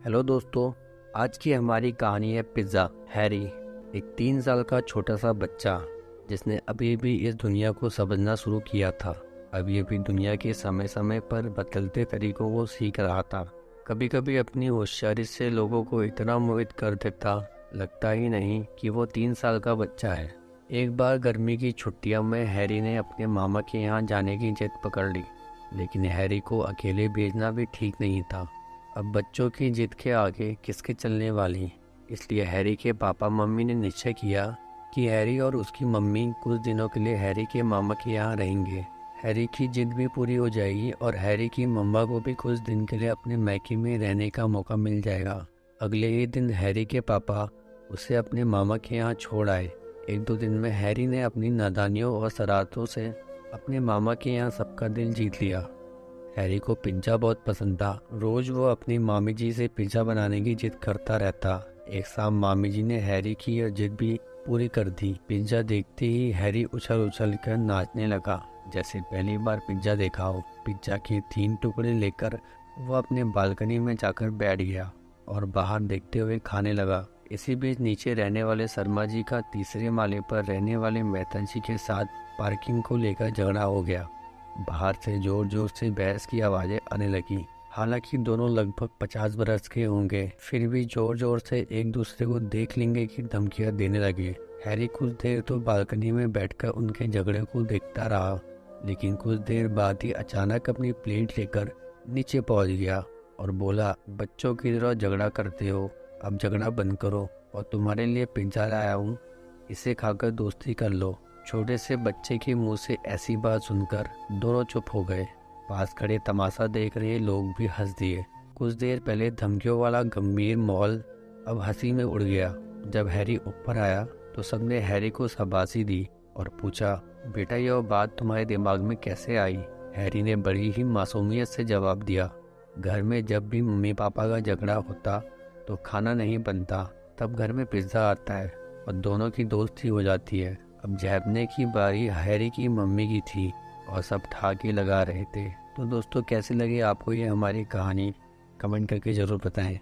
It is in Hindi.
हेलो दोस्तों। आज की हमारी कहानी है पिज़्ज़ा। हैरी एक 3 साल का छोटा सा बच्चा जिसने अभी भी इस दुनिया को समझना शुरू किया था। अभी अभी दुनिया के समय समय पर बदलते तरीकों को सीख रहा था। कभी कभी अपनी होशियारी से लोगों को इतना मोहित कर देता, लगता ही नहीं कि वो 3 साल का बच्चा है। एक बार गर्मी की छुट्टियों में हैरी ने अपने मामा के यहाँ जाने की जिद पकड़ ली, लेकिन हैरी को अकेले भेजना भी ठीक नहीं था। अब बच्चों की जिद के आगे किसके चलने वाली, इसलिए हैरी के पापा मम्मी ने निश्चय किया कि हैरी और उसकी मम्मी कुछ दिनों के लिए हैरी के मामा के यहाँ रहेंगे। हैरी की जिद भी पूरी हो जाएगी और हैरी की मम्मा को भी कुछ दिन के लिए अपने मैके में रहने का मौका मिल जाएगा। अगले ही दिन हैरी के पापा उसे अपने मामा के यहाँ छोड़ आए। 1-2 दिन में हैरी ने अपनी नादानियों और शरारतों से अपने मामा के यहाँ सबका दिल जीत लिया। हैरी को पिज्ज़ा बहुत पसंद था। रोज वो अपनी मामी जी से पिज्ज़ा बनाने की जिद करता रहता। एक शाम मामी जी ने हैरी की यह जिद भी पूरी कर दी। पिज्ज़ा देखते ही हैरी उछल उछल कर नाचने लगा, जैसे पहली बार पिज्ज़ा देखा हो। पिज्ज़ा के 3 टुकड़े लेकर वो अपने बालकनी में जाकर बैठ गया और बाहर देखते हुए खाने लगा। इसी बीच नीचे रहने वाले शर्मा जी का तीसरे माले पर रहने वाले मेहता जी के साथ पार्किंग को लेकर झगड़ा हो गया। बाहर से जोर जोर से बहस की आवाजें आने लगी। हालांकि दोनों लगभग 50 बरस के होंगे, फिर भी जोर जोर से एक दूसरे को देख लेंगे की धमकियां देने लगे। हैरी कुछ देर तो बालकनी में बैठकर उनके झगड़े को देखता रहा, लेकिन कुछ देर बाद ही अचानक अपनी प्लेट लेकर नीचे पहुंच गया और बोला, बच्चों की तरह झगड़ा करते हो, अब झगड़ा बंद करो और तुम्हारे लिए पिज्जा लाया हूँ, इसे खाकर दोस्ती कर लो। छोटे से बच्चे के मुंह से ऐसी बात सुनकर दोनों चुप हो गए। पास खड़े तमाशा देख रहे लोग भी हंस दिए। कुछ देर पहले धमकियों वाला गंभीर माहौल अब हंसी में उड़ गया। जब हैरी ऊपर आया तो सबने हैरी को शाबाशी दी और पूछा, बेटा यह बात तुम्हारे दिमाग में कैसे आई? हैरी ने बड़ी ही मासूमियत से जवाब दिया, घर में जब भी मम्मी पापा का झगड़ा होता तो खाना नहीं बनता, तब घर में पिज्ज़ा आता है और दोनों की दोस्ती हो जाती है। अब जैबने की बारी हैरी की मम्मी की थी और सब ठहाके लगा रहे थे। तो दोस्तों, कैसी लगी आपको ये हमारी कहानी? कमेंट करके ज़रूर बताएं।